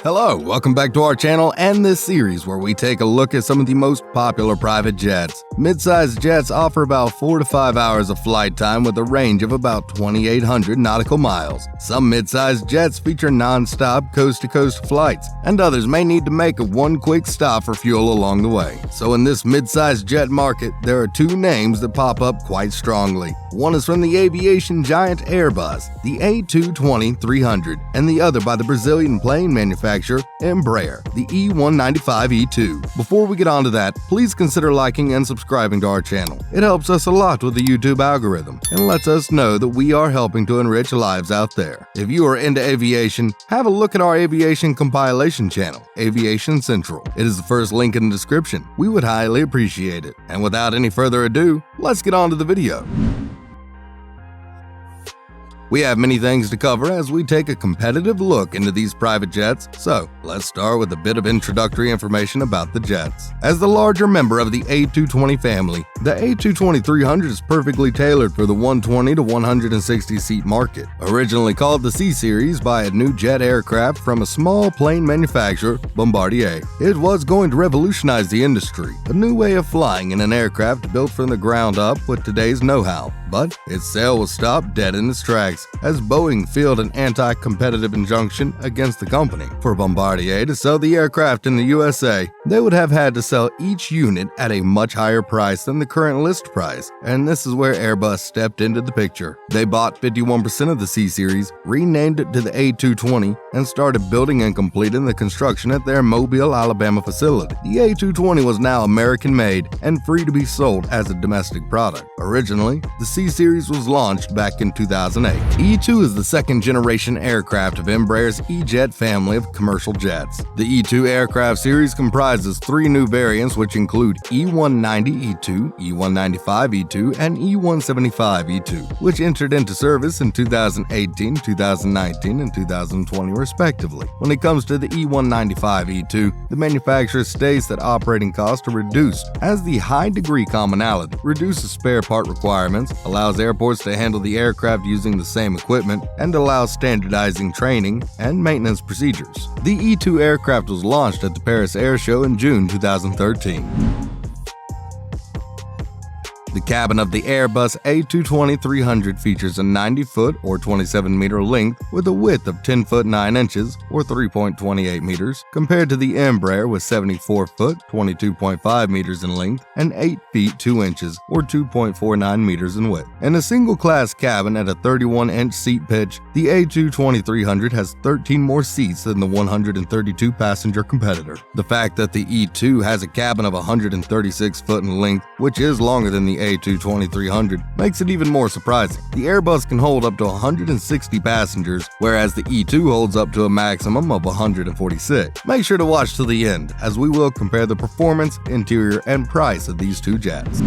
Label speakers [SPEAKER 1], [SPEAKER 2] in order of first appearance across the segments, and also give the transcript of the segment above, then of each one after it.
[SPEAKER 1] Hello, welcome back to our channel and this series where we take a look at some of the most popular private jets. Mid-sized jets offer about 4 to 5 hours of flight time with a range of about 2,800 nautical miles. Some mid-sized jets feature non-stop coast-to-coast flights, and others may need to make one quick stop for fuel along the way. So in this mid-sized jet market, there are two names that pop up quite strongly. One is from the aviation giant Airbus, the A220-300, and the other by the Brazilian plane manufacturer Embraer, the E195-E2. Before we get on to that, please consider liking and subscribing to our channel. It helps us a lot with the YouTube algorithm and lets us know that we are helping to enrich lives out there. If you are into aviation, have a look at our aviation compilation channel, Aviation Central. It is the first link in the description. We would highly appreciate it. And without any further ado, let's get on to the video. We have many things to cover as we take a competitive look into these private jets, so let's start with a bit of introductory information about the jets. As the larger member of the A220 family, the A220-300 is perfectly tailored for the 120 to 160 seat market. Originally called the C-Series by a new jet aircraft from a small plane manufacturer, Bombardier, it was going to revolutionize the industry, a new way of flying in an aircraft built from the ground up with today's know-how. But its sale was stopped dead in its tracks as Boeing filed an anti-competitive injunction against the company. For Bombardier to sell the aircraft in the USA, they would have had to sell each unit at a much higher price than the current list price, and this is where Airbus stepped into the picture. They bought 51% of the C-Series, renamed it to the A220, and started building and completing the construction at their Mobile, Alabama facility. The A220 was now American-made and free to be sold as a domestic product. Originally, the C-Series was launched back in 2008. E2 is the second-generation aircraft of Embraer's E-Jet family of commercial jets. The E2 aircraft series comprises 3 new variants which include E190-E2, E195-E2, and E175-E2, which entered into service in 2018, 2019, and 2020 respectively. When it comes to the E195-E2, the manufacturer states that operating costs are reduced as the high degree commonality reduces spare part requirements, allows airports to handle the aircraft using the same equipment, and allows standardizing training and maintenance procedures. The E2 aircraft was launched at the Paris Air Show in June 2013. The cabin of the Airbus A220-300 features a 90-foot or 27-meter length with a width of 10 foot 9 inches or 3.28 meters, compared to the Embraer with 74-foot 22.5 meters in length and 8 feet 2 inches or 2.49 meters in width. In a single-class cabin at a 31-inch seat pitch, the A220-300 has 13 more seats than the 132-passenger competitor. The fact that the E2 has a cabin of 136 foot in length, which is longer than the A220-300, makes it even more surprising. The Airbus can hold up to 160 passengers, whereas the E2 holds up to a maximum of 146. Make sure to watch till the end, as we will compare the performance, interior, and price of these two jets.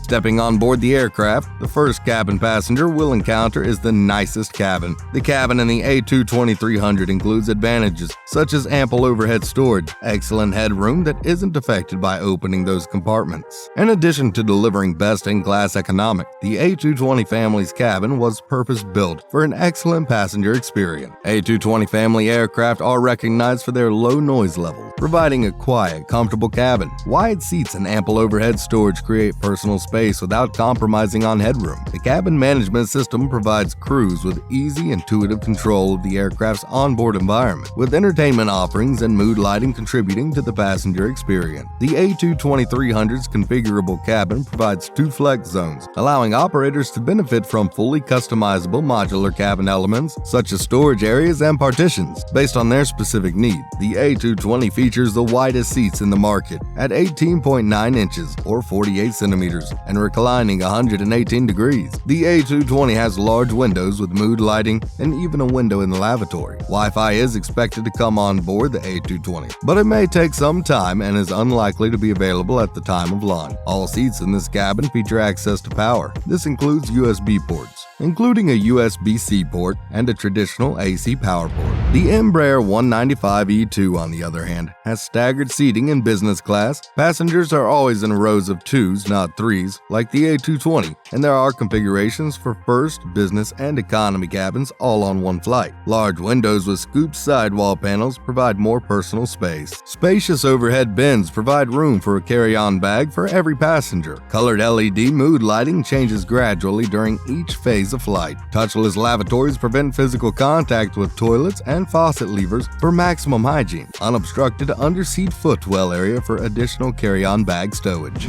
[SPEAKER 1] Stepping on board the aircraft, the first cabin passenger will encounter is the nicest cabin. The cabin in the A220-300 includes advantages such as ample overhead storage, excellent headroom that isn't affected by opening those compartments. In addition to delivering best-in-class economics, the A220 family's cabin was purpose-built for an excellent passenger experience. A220 family aircraft are recognized for their low noise level, providing a quiet, comfortable cabin. Wide seats and ample overhead storage create personal space without compromising on headroom. The cabin management system provides crews with easy, intuitive control of the aircraft's onboard environment, with entertainment offerings and mood lighting contributing to the passenger experience. The A220-300's configurable cabin provides 2 flex zones, allowing operators to benefit from fully customizable modular cabin elements such as storage areas and partitions based on their specific needs. The A220 features the widest seats in the market at 18.9 inches or 48 centimeters and reclining 118 degrees. The A220 has large windows with mood lighting and even a window in the lavatory. Wi-Fi is expected to come on board the A220, but it may take some time and is unlikely to be available at the time of launch. All seats in this cabin feature access to power. This includes USB ports, including a USB-C port and a traditional AC power port. The Embraer E195 on the other hand, has staggered seating in business class. Passengers are always in rows of 2s, not 3s, like the A220, and there are configurations for first, business, and economy cabins all on one flight. Large windows with scooped sidewall panels provide more personal space. Spacious overhead bins provide room for a carry-on bag for every passenger. Colored LED mood lighting changes gradually during each phase of flight. Touchless lavatories prevent physical contact with toilets and faucet levers for maximum hygiene. Unobstructed under-seat footwell area for additional carry-on bag stowage.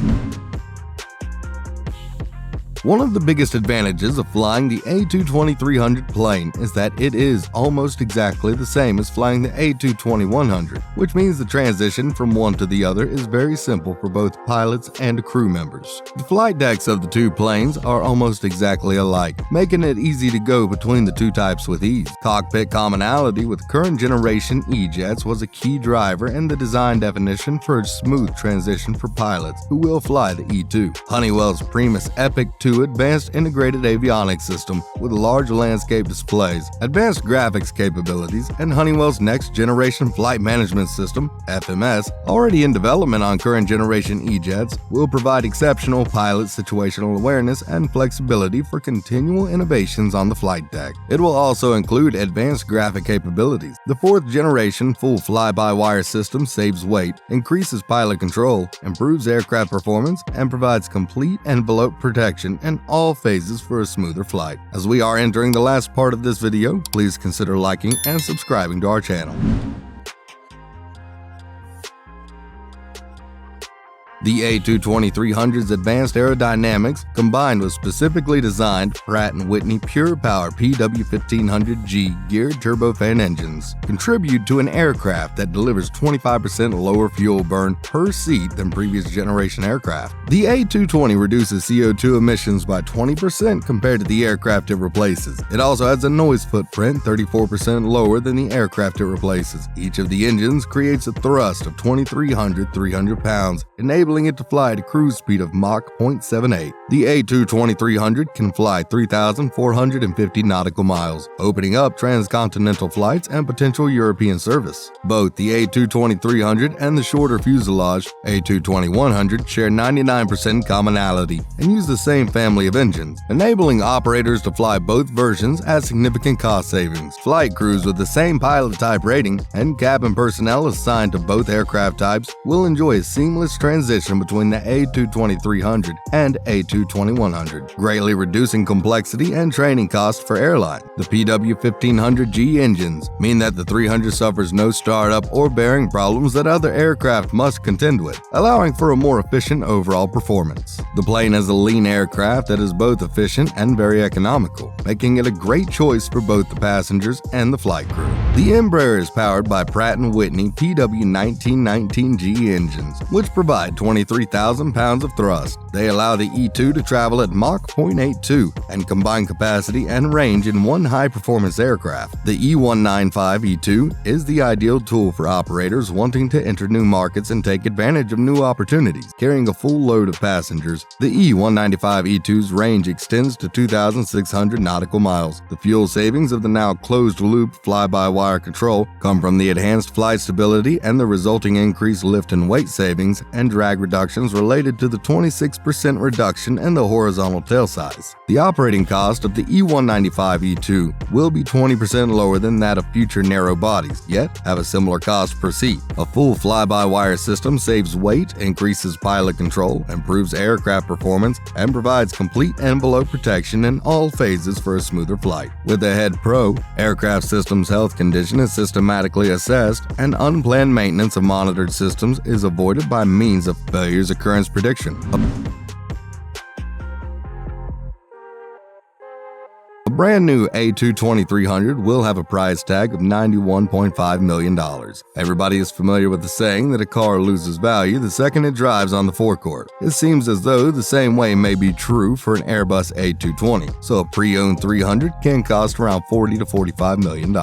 [SPEAKER 1] One of the biggest advantages of flying the A220-300 plane is that it is almost exactly the same as flying the A220-100, which means the transition from one to the other is very simple for both pilots and crew members. The flight decks of the two planes are almost exactly alike, making it easy to go between the two types with ease. Cockpit commonality with current generation E-jets was a key driver in the design definition for a smooth transition for pilots who will fly the E2. Honeywell's Primus Epic 2 advanced integrated avionics system with large landscape displays, advanced graphics capabilities, and Honeywell's next generation flight management system, FMS, already in development on current generation E-jets, will provide exceptional pilot situational awareness and flexibility for continual innovations on the flight deck. It will also include advanced graphic capabilities. The fourth generation full fly-by-wire system saves weight, increases pilot control, improves aircraft performance, and provides complete envelope protection in all phases for a smoother flight. As we are entering the last part of this video, please consider liking and subscribing to our channel. The A220-300's advanced aerodynamics, combined with specifically designed Pratt & Whitney Pure Power PW1500G geared turbofan engines, contribute to an aircraft that delivers 25% lower fuel burn per seat than previous generation aircraft. The A220 reduces CO2 emissions by 20% compared to the aircraft it replaces. It also has a noise footprint 34% lower than the aircraft it replaces. Each of the engines creates a thrust of 2,300 pounds, enabling it to fly at a cruise speed of Mach 0.78. The A220-300 can fly 3,450 nautical miles, opening up transcontinental flights and potential European service. Both the A220-300 and the shorter fuselage A220-100 share 99% commonality and use the same family of engines, enabling operators to fly both versions at significant cost savings. Flight crews with the same pilot type rating and cabin personnel assigned to both aircraft types will enjoy a seamless transition between the A220-300 and A220-100, greatly reducing complexity and training costs for airline. The PW1500G engines mean that the 300 suffers no startup or bearing problems that other aircraft must contend with, allowing for a more efficient overall performance. The plane is a lean aircraft that is both efficient and very economical, making it a great choice for both the passengers and the flight crew. The Embraer is powered by Pratt & Whitney PW1919G engines, which provide 23,000 pounds of thrust. They allow the E2 to travel at Mach 0.82 and combine capacity and range in one high-performance aircraft. The E195 is the ideal tool for operators wanting to enter new markets and take advantage of new opportunities. Carrying a full load of passengers, the E195 range extends to 2,600 nautical miles. The fuel savings of the now closed-loop fly-by-wire control come from the enhanced flight stability and the resulting increased lift and weight savings and drag reductions related to the 26% reduction in the horizontal tail size. The operating cost of the E195 will be 20% lower than that of future narrow bodies, yet have a similar cost per seat. A full fly-by-wire system saves weight, increases pilot control, improves aircraft performance, and provides complete envelope protection in all phases for a smoother flight. With the Head Pro, aircraft systems health condition is systematically assessed, and unplanned maintenance of monitored systems is avoided by means of failure's occurrence prediction. A brand new A220-300 will have a price tag of $91.5 million. Everybody is familiar with the saying that a car loses value the second it drives on the forecourt. It seems as though the same way may be true for an Airbus A220, so a pre-owned 300 can cost around $40 to $45 million.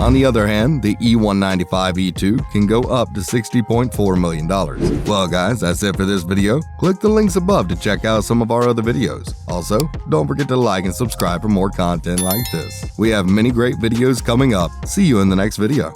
[SPEAKER 1] On the other hand, the E195 E2 can go up to $60.4 million. Well guys, that's it for this video. Click the links above to check out some of our other videos. Also, don't forget to like and subscribe for more content like this. We have many great videos coming up. See you in the next video.